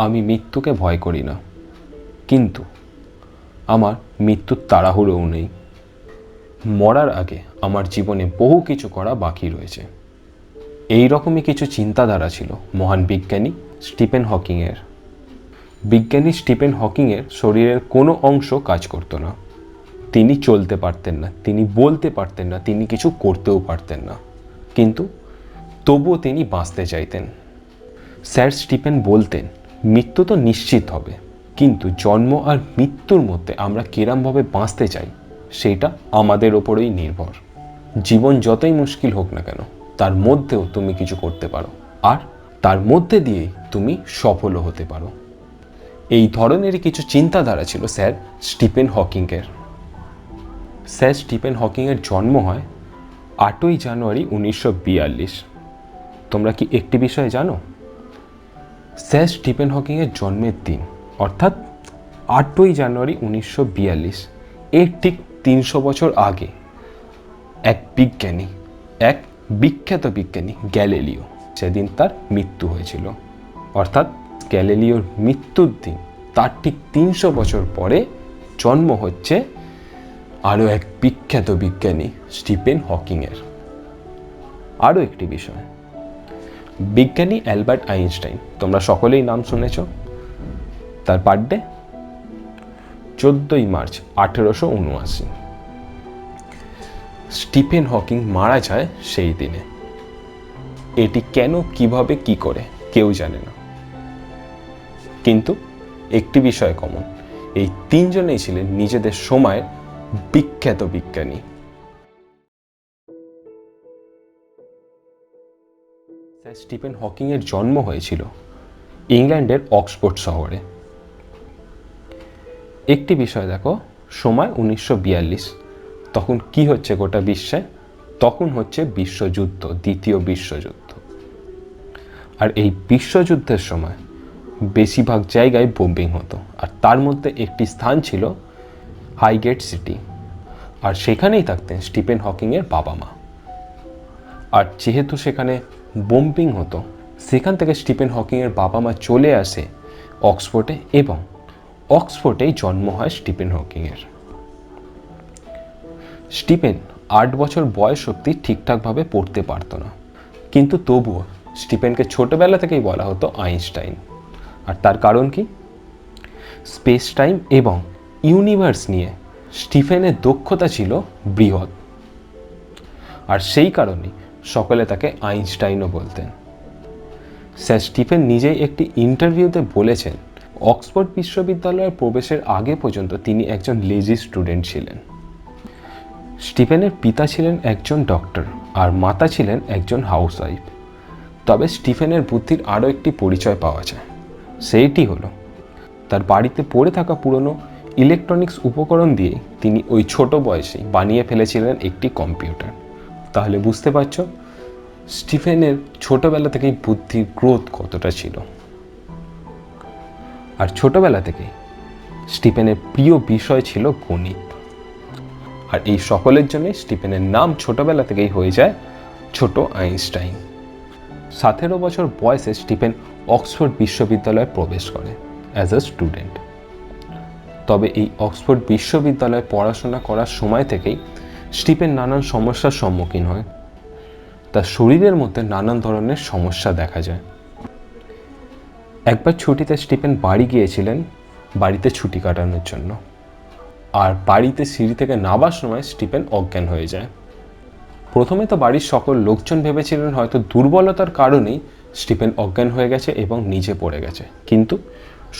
আমি মৃত্যুকে ভয় করি না, কিন্তু আমার মৃত্যুর তাড়াহুড়োও নেই। মরার আগে আমার জীবনে বহু কিছু করা বাকি রয়েছে। এই রকমই কিছু চিন্তাধারা ছিল মহান বিজ্ঞানী স্টিফেন হকিংয়ের। বিজ্ঞানী স্টিফেন হকিংয়ের শরীরের কোনো অংশ কাজ করতো না। তিনি চলতে পারতেন না, তিনি বলতে পারতেন না, তিনি কিছু করতেও পারতেন না, কিন্তু তবুও তিনি বাঁচতে চাইতেন। স্যার স্টিফেন বলতেন, মৃত্যু তো নিশ্চিত হবে, কিন্তু জন্ম আর মৃত্যুর মধ্যে আমরা কিরমভাবে বাঁচতে চাই সেটা আমাদের ওপরেই নির্ভর। জীবন যতই মুশকিল হোক না কেন, তার মধ্যেও তুমি কিছু করতে পারো, আর তার মধ্যে দিয়েই তুমি সফলও হতে পারো। এই ধরনেরই কিছু চিন্তাধারা ছিল স্যার স্টিফেন হকিংয়ের। স্যার স্টিফেন হকিংয়ের জন্ম হয় 8ই জানুয়ারি 1942। তোমরা কি একটি বিষয় জানো? স্যার স্টিফেন হকিংয়ের জন্মের দিন অর্থাৎ 8ই জানুয়ারি 1942 এর ঠিক 300 বছর আগে এক বিখ্যাত বিজ্ঞানী গ্যালিলিও, সেদিন তার মৃত্যু হয়েছিল। অর্থাৎ গ্যালিলিওর মৃত্যুর দিন তার ঠিক 300 বছর পরে জন্ম হচ্ছে আরও এক বিখ্যাত বিজ্ঞানী স্টিফেন হকিংয়ের। আরও একটি বিষয়, বিজ্ঞানী অ্যালবার্ট আইনস্টাইন, তোমরা সকলেই নাম শুনেছ। তার বার্থডে 14ই মার্চ 1879। স্টিফেন হকিং মারা যায় সেই দিনে। এটি কেন, কিভাবে, কি করে কেউ জানে না, কিন্তু একটি বিষয় কমন, এই তিনজনেই ছিলেন নিজেদের সময়ের বিখ্যাত বিজ্ঞানী। স্যার স্টিফেন হকিংয়ের জন্ম হয়েছিল ইংল্যান্ডের অক্সফোর্ড শহরে। একটি বিষয় দেখো, সময় 1942, তখন কি হচ্ছে গোটা বিশ্বে? তখন হচ্ছে বিশ্বযুদ্ধ, দ্বিতীয় বিশ্বযুদ্ধ। আর এই বিশ্বযুদ্ধের সময় বেশিরভাগ জায়গায় বোম্বিং হতো, আর তার মধ্যে একটি স্থান ছিল হাইগেট সিটি, আর সেখানেই থাকতেন স্টিফেন হকিংয়ের বাবা মা। আর যেহেতু সেখানে বোম্বিং হতো, সেখান থেকে স্টিফেন হকিংয়ের বাবা মা চলে আসে অক্সফোর্ডে, এবং অক্সফোর্ডেই জন্ম হয় স্টিফেন হকিংয়ের। স্টিফেন 8 বছর বয়স অবধি ঠিকঠাকভাবে পড়তে পারত না, কিন্তু তবুও স্টিফেনকে ছোটবেলা থেকেই বলা হতো আইনস্টাইন। আর তার কারণ কি? স্পেস টাইম এবং ইউনিভার্স নিয়ে স্টিফেনের দক্ষতা ছিল বৃহৎ, আর সেই কারণেই সকলে তাকে আইনস্টাইনও বলতেন। স্যার স্টিফেন নিজেই একটি ইন্টারভিউতে বলেছেন, অক্সফোর্ড বিশ্ববিদ্যালয়ে প্রবেশের আগে পর্যন্ত তিনি একজন লেজি স্টুডেন্ট ছিলেন। স্টিফেনের পিতা ছিলেন একজন ডক্টর আর মাতা ছিলেন একজন হাউসওয়াইফ। তবে স্টিফেনের বুদ্ধির আরও একটি পরিচয় পাওয়া যায়, সেইটি হলো তার বাড়িতে পড়ে থাকা পুরনো ইলেকট্রনিক্স উপকরণ দিয়ে তিনি ওই ছোট বয়সেই বানিয়ে ফেলেছিলেন একটি কম্পিউটার। তাহলে বুঝতে পারছো স্টিফেনের ছোটবেলা থেকেই বুদ্ধির গ্রোথ কতটা ছিল। আর ছোটবেলা থেকেই স্টিফেনের প্রিয় বিষয় ছিল গণিত, আর এই সকলের জন্যই স্টিফেনের নাম ছোটবেলা থেকেই হয়ে যায় ছোট আইনস্টাইন। 17 বছর বয়সে স্টিফেন অক্সফোর্ড বিশ্ববিদ্যালয়ে প্রবেশ করে অ্যাজ আ স্টুডেন্ট। তবে এই অক্সফোর্ড বিশ্ববিদ্যালয়ে পড়াশোনা করার সময় থেকেই স্টিফেন নানান সমস্যার সম্মুখীন হয়। তার শরীরের মধ্যে নানান ধরনের সমস্যা দেখা যায়। একবার ছুটিতে স্টিফেন বাড়ি গিয়েছিলেন বাড়িতে ছুটি কাটানোর জন্য, আর বাড়িতে সিঁড়ি থেকে নামার সময় স্টিফেন অজ্ঞান হয়ে যায়। প্রথমে তো বাড়ির সকল লোকজন ভেবেছিলেন হয়তো দুর্বলতার কারণেই স্টিফেন অজ্ঞান হয়ে গেছে এবং নিচে পড়ে গেছে, কিন্তু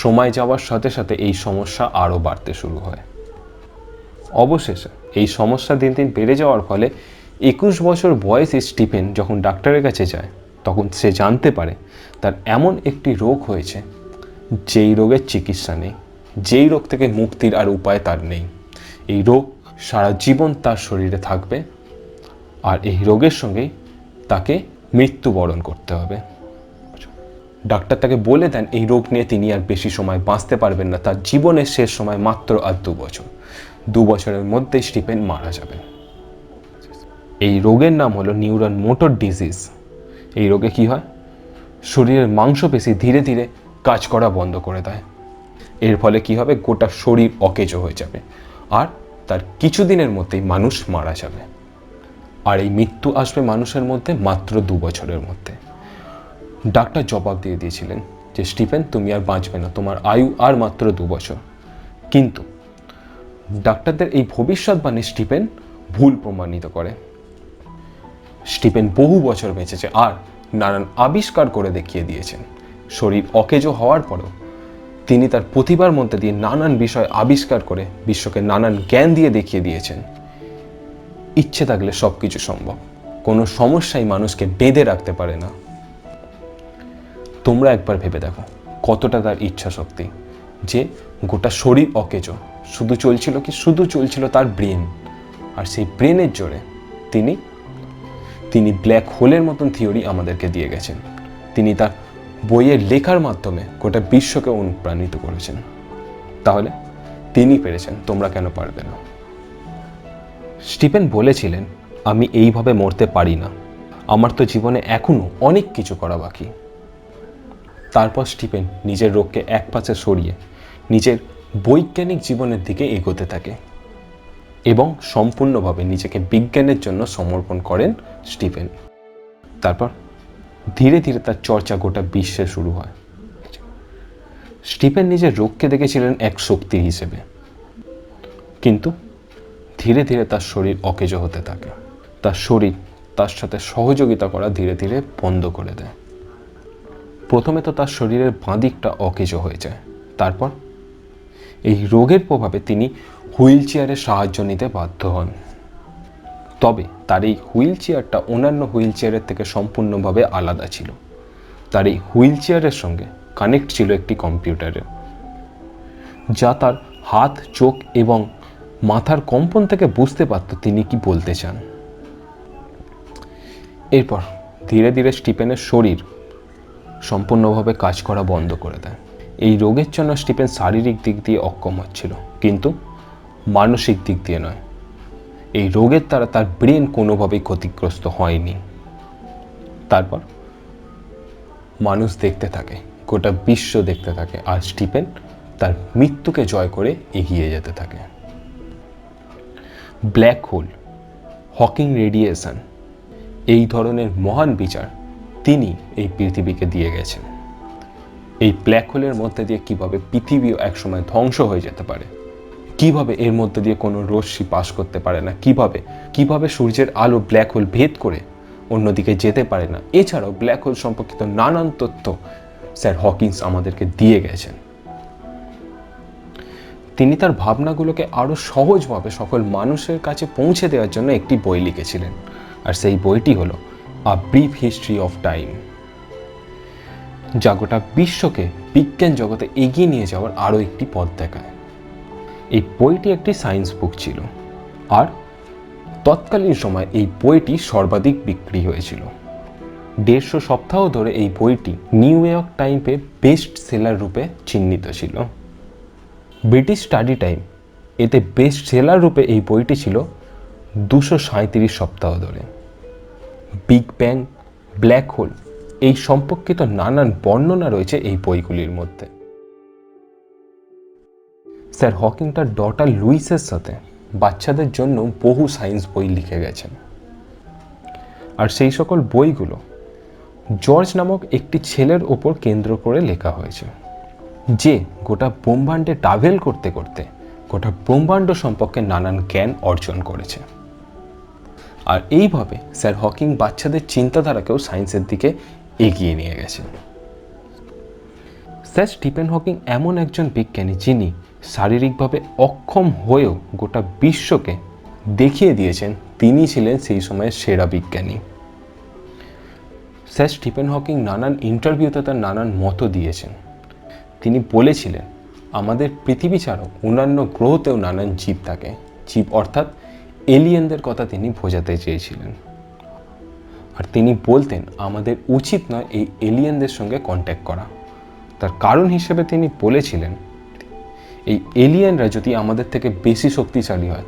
সময় যাওয়ার সাথে সাথে এই সমস্যা আরও বাড়তে শুরু হয়। অবশেষে এই সমস্যা দিন দিন বেড়ে যাওয়ার ফলে 21 বছর বয়সে স্টিফেন যখন ডাক্তারের কাছে যায়, তখন সে জানতে পারে তার এমন একটি রোগ হয়েছে যেই রোগের চিকিৎসা নেই, যেই রোগ থেকে মুক্তির আর উপায় তার নেই। এই রোগ সারা জীবন তার শরীরে থাকবে, আর এই রোগের সঙ্গেই তাকে মৃত্যুবরণ করতে হবে। ডাক্তার তাকে বলে দেন এই রোগ নিয়ে তিনি আর বেশি সময় বাঁচতে পারবেন না, তার জীবনের শেষ সময় মাত্র আর 2 বছর। 2 বছরের মধ্যেই স্টিফেন মারা যাবেন। এই রোগের নাম হলো নিউরন মোটর ডিজিজ। এই রোগে কি হয়? শরীরের মাংসপেশি ধীরে ধীরে কাজ করা বন্ধ করে দেয়। এর ফলে কি হবে, গোটা শরীর অকেজো হয়ে যাবে আর তার কিছুদিনের মধ্যেই মানুষ মারা যাবে। আর এই মৃত্যু আসবে মানুষের মধ্যে মাত্র 2 বছরের মধ্যে। ডাক্তার জবাব দিয়ে দিয়েছিলেন যে স্টিফেন, তুমি আর বাঁচবে না, তোমার আয়ু আর মাত্র 2 বছর। কিন্তু ডাক্তারদের এই ভবিষ্যৎবাণী স্টিফেন ভুল প্রমাণিত করে। স্টিফেন বহু বছর বেঁচেছে আর নানান আবিষ্কার করে দেখিয়ে দিয়েছেন। শরীর অকেজো হওয়ার পরেও তিনি তার প্রতিভার মধ্যে দিয়ে নানান বিষয় আবিষ্কার করে বিশ্বকে নানান জ্ঞান দিয়ে দেখিয়ে দিয়েছেন। ইচ্ছে থাকলে সব কিছু সম্ভব, কোনো সমস্যাই মানুষকে বেঁধে রাখতে পারে না। তোমরা একবার ভেবে দেখো কতটা তার ইচ্ছা শক্তি, যে গোটা শরীর অকেজো, শুধু চলছিল তার ব্রেন। আর সেই ব্রেনের জোরে তিনি ব্ল্যাক হোলের মতন থিওরি আমাদেরকে দিয়ে গেছেন। তিনি তার বইয়ের লেখার মাধ্যমে গোটা বিশ্বকে অনুপ্রাণিত করেছেন। তাহলে তিনি পেরেছেন, তোমরা কেন পারবে না? স্টিফেন বলেছিলেন, আমি এইভাবে মরতে পারি না, আমার তো জীবনে এখনো অনেক কিছু করা বাকি। তারপর স্টিফেন নিজের রোগকে এক পাশে সরিয়ে নিজের বৈজ্ঞানিক জীবনের দিকে এগোতে থাকে এবং সম্পূর্ণভাবে নিজেকে বিজ্ঞানের জন্য সমর্পণ করেন স্টিফেন। তারপর ধীরে ধীরে তার চর্চা গোটা বিশ্বে শুরু হয়। স্টিফেন নিজের রোগকে দেখেছিলেন এক শক্তি হিসেবে, কিন্তু ধীরে ধীরে তার শরীর অকেজো হতে থাকে। তার শরীর তার সাথে সহযোগিতা করা ধীরে ধীরে বন্ধ করে দেয়। প্রথমে তো তার শরীরের বাঁ দিকটা অকেজো হয়ে যায়। তারপর এই রোগের প্রভাবে তিনি হুইল চেয়ারের সাহায্য নিতে বাধ্য হন। তবে তার এই হুইল চেয়ারটা অন্যান্য হুইল চেয়ারের থেকে সম্পূর্ণভাবে আলাদা ছিল। তার এই হুইল চেয়ারের সঙ্গে কানেক্ট ছিল একটি কম্পিউটারের, যা তার হাত, চোখ এবং মাথার কম্পন থেকে বুঝতে পারত তিনি কি বলতে চান। এরপর ধীরে ধীরে স্টিফেনের শরীর সম্পূর্ণভাবে কাজ করা বন্ধ করে দেয়। এই রোগের জন্য স্টিফেন শারীরিক দিক দিয়ে অক্ষম হচ্ছিল, কিন্তু মানসিক দিক দিয়ে নয়। এই রোগের দ্বারা তার ব্রেন কোনোভাবেই ক্ষতিগ্রস্ত হয়নি। তারপর মানুষ দেখতে থাকে, গোটা বিশ্ব দেখতে থাকে, আর স্টিফেন তার মৃত্যুকে জয় করে এগিয়ে যেতে থাকে। ব্ল্যাক হোল, হকিং রেডিয়েশন, এই ধরনের মহান বিচার তিনি এই পৃথিবীকে দিয়ে গেছেন। এই ব্ল্যাক হোলের মধ্যে দিয়ে কিভাবে পৃথিবীও একসময় ধ্বংস হয়ে যেতে পারে, কিভাবে এর মধ্যে দিয়ে কোনো রশ্মি পাস করতে পারে না, কিভাবে সূর্যের আলো ব্ল্যাক হোল ভেদ করে অন্যদিকে যেতে পারে না, এছাড়াও ব্ল্যাক হোল সম্পর্কিত নানান তথ্য স্যার হকিংস আমাদেরকে দিয়ে গেছেন। তিনি তার ভাবনাগুলোকে আরও সহজভাবে সকল মানুষের কাছে পৌঁছে দেওয়ার জন্য একটি বই লিখেছিলেন, আর সেই বইটি হলো a brief history of time, যা গোটা বিশ্বকে বিজ্ঞান জগতে এগিয়ে নিয়ে যাওয়ার আরও একটি পথ দেখায়। এই বইটি একটি সায়েন্স বুক ছিল, আর তৎকালীন সময় এই বইটি সর্বাধিক বিক্রি হয়েছিল। 150 সপ্তাহ ধরে এই বইটি নিউ ইয়র্ক টাইমে বেস্ট সেলার রূপে চিহ্নিত ছিল। ব্রিটিশ স্টাডি টাইম এতে বেস্ট সেলার রূপে এই বইটি ছিল 237 সপ্তাহ ধরে। বিগ ব্যাং, ব্ল্যাক হোল এই সম্পর্কিত নানান বর্ণনা রয়েছে এই বইগুলির মধ্যে। স্যার হকিং তার ডটার লুইসের সাথে বাচ্চাদের জন্য বহু সায়েন্স বই লিখে গেছেন, আর সেই সকল বইগুলো জর্জ নামক একটি ছেলের ওপর কেন্দ্র করে লেখা হয়েছে, যে গোটা ব্রহ্মাণ্ডে ট্রাভেল করতে করতে গোটা ব্রহ্মাণ্ড সম্পর্কে নানান জ্ঞান অর্জন করেছে। আর এইভাবে স্যার হকিং বাচ্চাদের চিন্তাধারাকেও সায়েন্সের দিকে এগিয়ে নিয়ে গেছেন। স্যার স্টিফেন হকিং এমন একজন বিজ্ঞানী যিনি শারীরিকভাবে অক্ষম হয়েও গোটা বিশ্বকে দেখিয়ে দিয়েছেন তিনি ছিলেন সেই সময়ের সেরা বিজ্ঞানী। স্যার স্টিফেন হকিং নানান ইন্টারভিউতে তার নানান মত দিয়েছেন। তিনি বলেছিলেন, আমাদের পৃথিবী ছাড়াও অন্যান্য গ্রহতেও নানান জীব থাকে। জীব অর্থাৎ এলিয়েনদের কথা তিনি বোঝাতে চেয়েছিলেন। আর তিনি বলতেন আমাদের উচিত নয় এই এলিয়েনদের সঙ্গে কন্ট্যাক্ট করা। তার কারণ হিসেবে তিনি বলেছিলেন, এই এলিয়েনরা যদি আমাদের থেকে বেশি শক্তিশালী হয়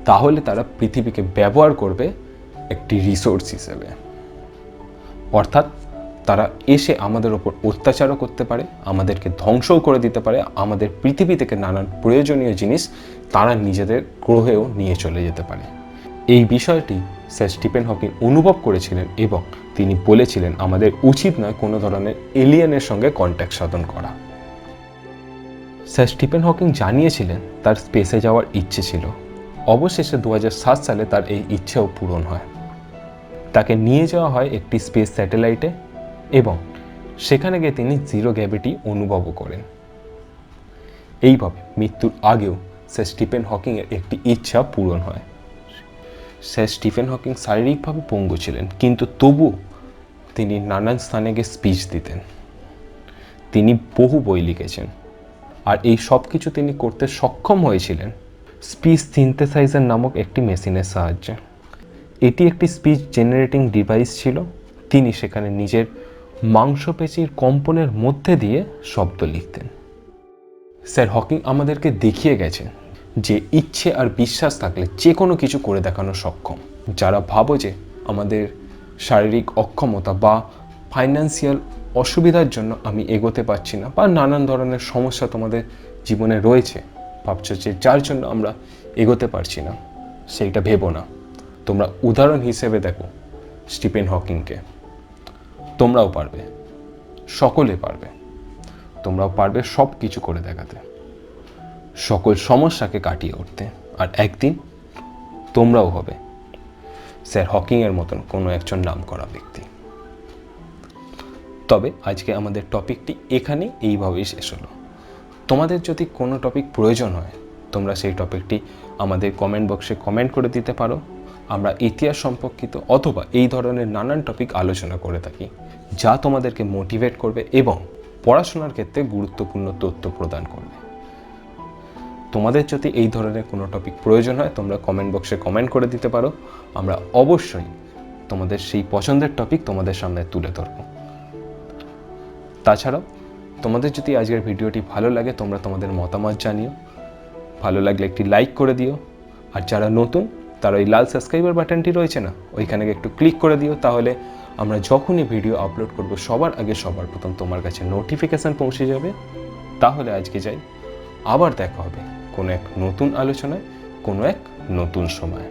তাহলে তারা পৃথিবীকে ব্যবহার করবে একটি রিসোর্স হিসেবে, অর্থাৎ তারা এসে আমাদের ওপর অত্যাচারও করতে পারে, আমাদেরকে ধ্বংসও করে দিতে পারে, আমাদের পৃথিবী থেকে নানান প্রয়োজনীয় জিনিস তারা নিজেদের গ্রহেও নিয়ে চলে যেতে পারে। এই বিষয়টি স্যার স্টিফেন হকিং অনুভব করেছিলেন এবং তিনি বলেছিলেন আমাদের উচিত নয় কোনো ধরনের এলিয়েনের সঙ্গে কন্ট্যাক্ট সাধন করা। স্যার স্টিফেন হকিং জানিয়েছিলেন তার স্পেসে যাওয়ার ইচ্ছে ছিল। অবশেষে 2007 সালে তার এই ইচ্ছেও পূরণ হয়। তাকে নিয়ে যাওয়া হয় একটি স্পেস স্যাটেলাইটে এবং সেখানে গিয়ে তিনি জিরো গ্র্যাভিটি অনুভবও করেন। এইভাবে মৃত্যুর আগেও স্যার স্টিফেন হকিংয়ের একটি ইচ্ছা পূরণ হয়। স্যার স্টিফেন হকিং শারীরিকভাবে পঙ্গু ছিলেন, কিন্তু তবুও তিনি নানান স্থানে গিয়ে স্পিচ দিতেন। তিনি বহু বই লিখেছেন, আর এই সব কিছু তিনি করতে সক্ষম হয়েছিলেন স্পিচ সিনথেসাইজার নামক একটি মেশিনের সাহায্যে। এটি একটি স্পিচ জেনারেটিং ডিভাইস ছিল। তিনি সেখানে নিজের মাংসপেশির কম্পনের মধ্যে দিয়ে শব্দ লিখতেন। স্যার হকিং আমাদেরকে দেখিয়ে গেছেন যে ইচ্ছে আর বিশ্বাস থাকলে যে কোনো কিছু করে দেখানো সক্ষম। যারা ভাবো যে আমাদের শারীরিক অক্ষমতা বা ফাইন্যান্সিয়াল অসুবিধার জন্য আমি এগোতে পারছি না বা নানান ধরনের সমস্যা তোমাদের জীবনে রয়েছে, ভাবছো যে যার জন্য আমরা এগোতে পারছি না, সেইটা ভেবো না। তোমরা উদাহরণ হিসেবে দেখো স্টিফেন হকিংকে। তোমরাও পারবে, সকলে পারবে। তোমরাও পারবে সব কিছু করে দেখাতে, সকল সমস্যাকে কাটিয়ে উঠতে, আর একদিন তোমরাও হবে স্যার হকিংয়ের মতন কোনো একজন নামকরা ব্যক্তি। তবে আজকে আমাদের টপিকটি এখানেই এইভাবেই শেষ হলো। তোমাদের যদি কোনো টপিক প্রয়োজন হয়, তোমরা সেই টপিকটি আমাদের কমেন্ট বক্সে কমেন্ট করে দিতে পারো। আমরা ইতিহাস সম্পর্কিত অথবা এই ধরনের নানান টপিক আলোচনা করে থাকি, যা তোমাদেরকে মোটিভেট করবে এবং পড়াশোনার ক্ষেত্রে গুরুত্বপূর্ণ তথ্য প্রদান করবে। তোমাদের যদি এই ধরনের কোনো টপিক প্রয়োজন হয়, তোমরা কমেন্ট বক্সে কমেন্ট করে দিতে পারো। আমরা অবশ্যই তোমাদের সেই পছন্দের টপিক তোমাদের সামনে তুলে ধরব। তাছাড়াও তোমাদের যদি আজকের ভিডিওটি ভালো লাগে, তোমরা তোমাদের মতামত জানিও। ভালো লাগলে একটি লাইক করে দিও। আর যারা নতুন, তারা ওই লাল সাবস্ক্রাইবার বাটনটি রয়েছে না, ওইখানে একটু ক্লিক করে দিও। তাহলে আমরা যখনই ভিডিও আপলোড করব সবার আগে সবার প্রথম তোমার কাছে নোটিফিকেশান পৌঁছে যাবে। তাহলে আজকে যাই, আবার দেখা হবে কোনো এক নতুন আলোচনায়, কোনো এক নতুন সময়।